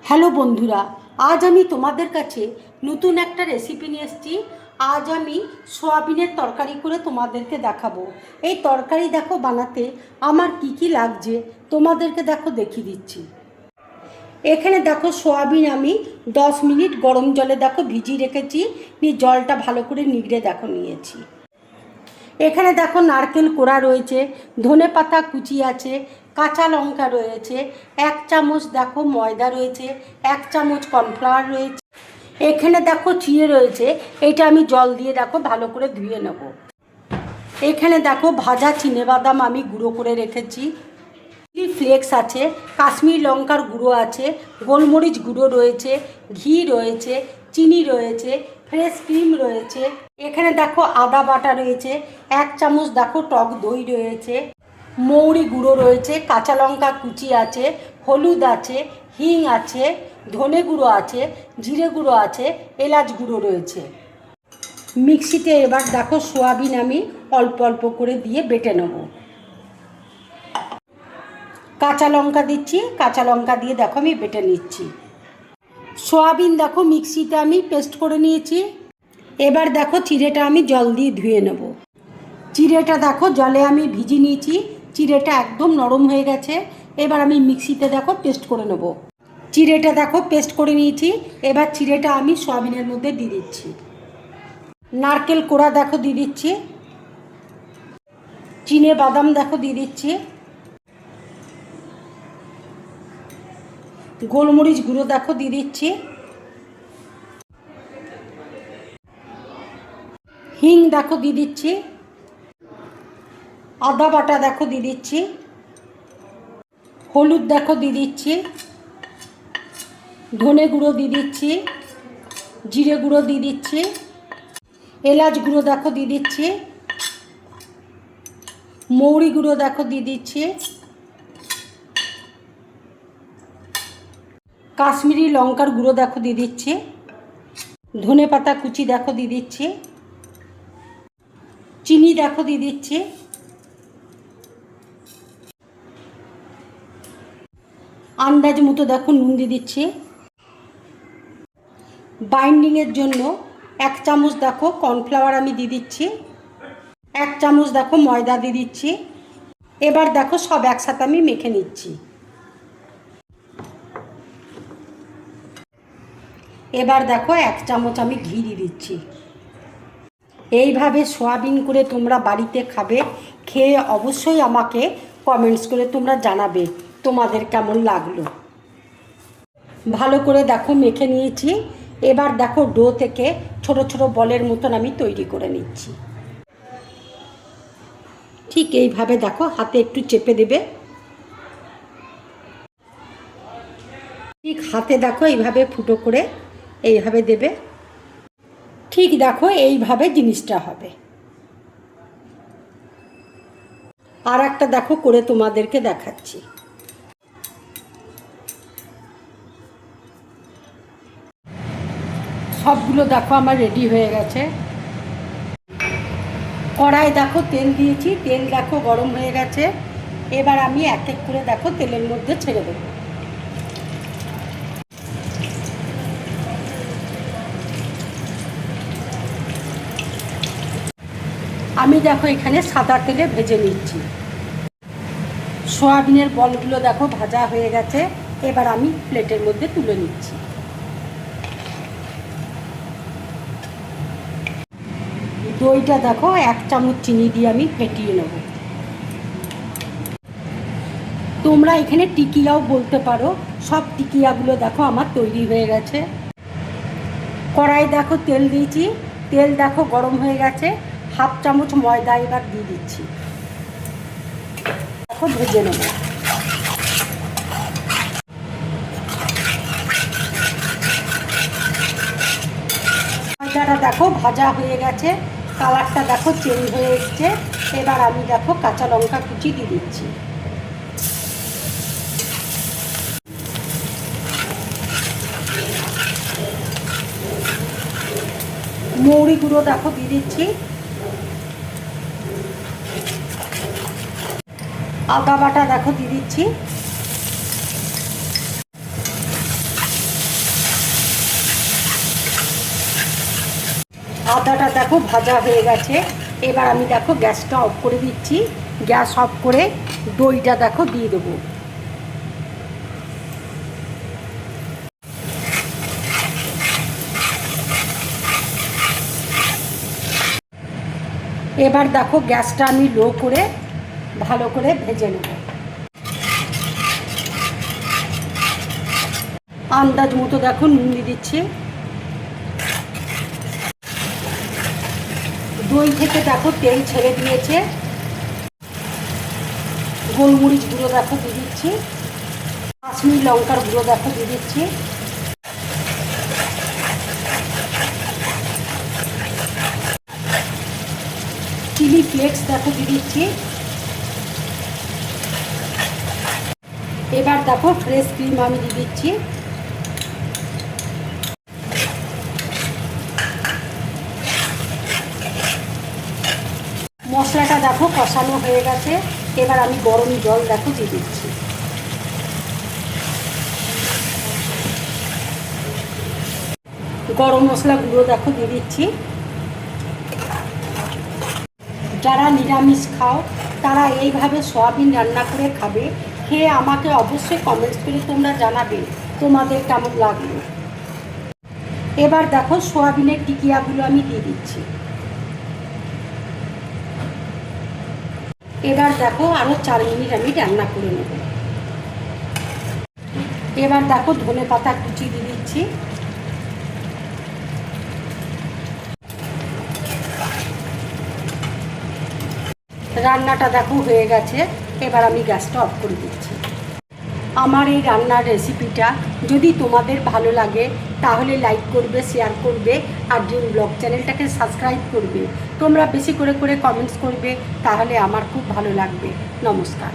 Hello বন্ধুরা, আজ আমি তোমাদের কাছে নতুন একটা রেসিপি নিয়ে এসেছি। আজ আমি সোয়াবিনের তরকারি করে তোমাদেরকে দেখাবো। এই তরকারি দেখো বানাতে আমার কি কি লাগছে তোমাদেরকে দেখো দেখিয়ে দিচ্ছি। এখানে দেখো সোয়াবিন আমি 10 মিনিট গরম জলে দেখো ভিজিয়ে রেখেছি, নিয়ে জলটা ভালো করে নিগড়ে দেখো নিয়েছি। এখানে দেখো নারকেল কোড়া রয়েছে, ধনেপাতা কুচি আছে, কাঁচা লঙ্কা রয়েছে, 1 চামচ দেখো ময়দা রয়েছে, 1 চামচ কর্নফ্লাওয়ার রয়েছে। এখানে দেখো চিড়ে রয়েছে, এটা আমি জল দিয়ে দেখো ভালো করে ধুয়ে নেব। এখানে দেখো ভাজা চিনেবাদাম আমি গুঁড়ো করে রেখেছি, চিলি ফ্লেক্স আছে, কাশ্মীর লঙ্কার গুঁড়ো আছে, গোলমরিচ গুঁড়ো রয়েছে, ঘি রয়েছে, চিনি রয়েছে, ফ্রেশ ক্রিম রয়েছে। এখানে দেখো আদা বাটা রয়েছে, 1 চামচ দেখো টক দই রয়েছে, মৌরি গুঁড়ো রয়েছে, কাঁচা লঙ্কা কুচি আছে, হলুদ আছে, হিং আছে, ধনে গুঁড়ো আছে, জিরে গুঁড়ো আছে, এলাচ গুঁড়ো রয়েছে। মিক্সিতে এবার দেখো সোয়াবিন আমি অল্প অল্প করে দিয়ে বেটে নেব। কাঁচা লঙ্কা দিচ্ছি, কাঁচা লঙ্কা দিয়ে দেখো আমি বেটে নিচ্ছি। সোয়াবিন দেখো মিক্সিতে আমি পেস্ট করে নিয়েছি। এবার দেখো চিড়েটা আমি জল দিয়ে ধুয়ে নেব। চিড়েটা দেখো জলে আমি ভিজিয়ে নিয়েছি, চিড়েটা একদম নরম হয়ে গেছে। এবার আমি মিক্সিতে দেখো পেস্ট করে নেব। চিড়েটা দেখো পেস্ট করে নিয়েছি, এবার চিড়েটা আমি সোয়াবিনের মধ্যে দিয়ে দিচ্ছি। নারকেল কোড়া দেখো দিয়ে দিচ্ছি, চিনে বাদাম দেখো দিয়ে দিচ্ছি, গোলমরিচ গুঁড়ো দেখো দিয়ে দিচ্ছি, হিং দেখো দিয়ে দিচ্ছি, আদা বাটা দেখো দিয়ে দিচ্ছি, হলুদ দেখো দিয়ে দিচ্ছি, ধনে গুঁড়ো দিয়ে দিচ্ছি, জিরে গুঁড়ো দিয়ে দিচ্ছি, এলাচ গুঁড়ো দেখো দিয়ে দিচ্ছি, মৌরি গুঁড়ো দেখো দিয়ে দিচ্ছি, কাশ্মীরি লঙ্কার গুঁড়ো দেখো দিয়ে দিচ্ছি, ধনে পাতা কুচি দেখো দিয়ে দিচ্ছি, চিনি দেখো দিয়ে দিচ্ছি, আন্দাজ মতো দেখো নুন দিয়ে দিচ্ছি। বাইন্ডিংয়ের জন্য 1 চামচ দেখো কর্নফ্লাওয়ার আমি দিয়ে দিচ্ছি, 1 চামচ দেখো ময়দা দিয়ে দিচ্ছি। এবার দেখো সব একসাথে আমি মেখে নিচ্ছি। এবার দেখো 1 চামচ আমি ঘি দিয়ে দিচ্ছি। এইভাবে সোয়াবিন করে তোমরা বাড়িতে খাবে, খেয়ে অবশ্যই আমাকে কমেন্টস করে তোমরা জানাবে তোমাদের কেমন লাগলো। ভালো করে দেখো মেখে নিয়েছি। এবার দেখো ডো থেকে ছোট ছোট বলের মতন আমি তৈরি করে নিচ্ছি। ঠিক এইভাবে দেখো হাতে একটু চেপে দেবে, ঠিক হাতে দেখো এইভাবে ফুটো করে এইভাবে দেবে। ঠিক দেখো এইভাবে জিনিসটা হবে। আর একটা দেখো করে তোমাদেরকে দেখাচ্ছি। সবগুলো দেখো আমার রেডি হয়ে গেছে। কড়াই দেখো তেল দিয়েছি, তেল দেখো গরম হয়ে গেছে। এবার আমি এক এক করে দেখো তেলের মধ্যে ছেড়ে দেবো। আমি দেখো এখানে সাদা তেলে ভেজে নিচ্ছি। সোয়াবিনের বলগুলো দেখো ভাজা হয়ে গেছে। এবার আমি প্লেটের মধ্যে তুলে নিচ্ছি। দইটা দেখো 1 চামচ চিনি দিয়ে আমি ফেটিয়ে নেব। তোমরা এখানে টিকিয়াও বলতে পারো। সব টিকিয়াগুলো দেখো আমার তৈরি হয়ে গেছে। কড়াই দেখো তেল দিয়েছি, তেল দেখো গরম হয়ে গেছে। 1/2 চামচ ময়দা এবার দিয়ে দিচ্ছি, দেখো ভেজে নেব। ময়দাটা দেখো ভাজা হয়ে গেছে, কালারটা দেখো চেঞ্জ হয়ে এসছে। এবার আমি দেখো কাঁচা লঙ্কা কুচি দিয়ে দিচ্ছি। মৌরি গুঁড়ো দেখো দিয়ে দিচ্ছি, আদা বাটা দেখো দিয়ে দিচ্ছি, আদাটা দেখো ভাজা হয়ে গেছে। এবার আমি দেখো গ্যাসটা অফ করে দিচ্ছি। গ্যাস অফ করে দইটা দেখো দিয়ে দেবো। এবার দেখো গ্যাসটা আমি লো করে ভালো করে ভেজে নেব। আন্দাজ মতো দেখো নুন দিয়ে দিচ্ছি। দই থেকে দেখো তেল ছেড়ে দিয়েছে। গোলমরিচ গুঁড়ো দেখো দিয়ে দিচ্ছি। কাশ্মীর লঙ্কার গুঁড়ো দেখো দিয়ে দিচ্ছি। চিলি ফ্লেক্স দেখো দিয়ে দিচ্ছি। এবার দেখো ফ্রেশ ক্রিম আমি দিয়ে দিচ্ছি। মশলাটা দেখো কষানো হয়ে গেছে। এবার আমি গরম জল দেখো দিয়ে দিচ্ছি। গরম মশলা গুঁড়ো দেখো দিয়ে দিচ্ছি। যারা নিরামিষ খাও তারা এইভাবে সয়াবিন রান্না করে খাবে। খেয়ে আমাকে অবশ্যই কমেন্টস করে তোমরা জানাবে তোমাদের কেমন লাগলো। এবার দেখো সয়াবিনের টিকিয়াগুলো আমি দিয়ে দিচ্ছি। এবার দেখো আরও 4 মিনিট আমি রান্না করে নেব। এবার দেখো ধনে পাতা কুচি দিয়ে দিচ্ছি। রান্নাটা দেখো হয়ে গেছে। এবার আমি গ্যাসটা অফ করে দিচ্ছি। আমার এই রান্নার রেসিপিটা যদি তোমাদের ভালো লাগে তাহলে লাইক করবে, শেয়ার করবে আর ড্রিম ব্লগ চ্যানেলটাকে সাবস্ক্রাইব করবে। তোমরা বেশি করে কমেন্টস করবে, তাহলে আমার খুব ভালো লাগবে। নমস্কার।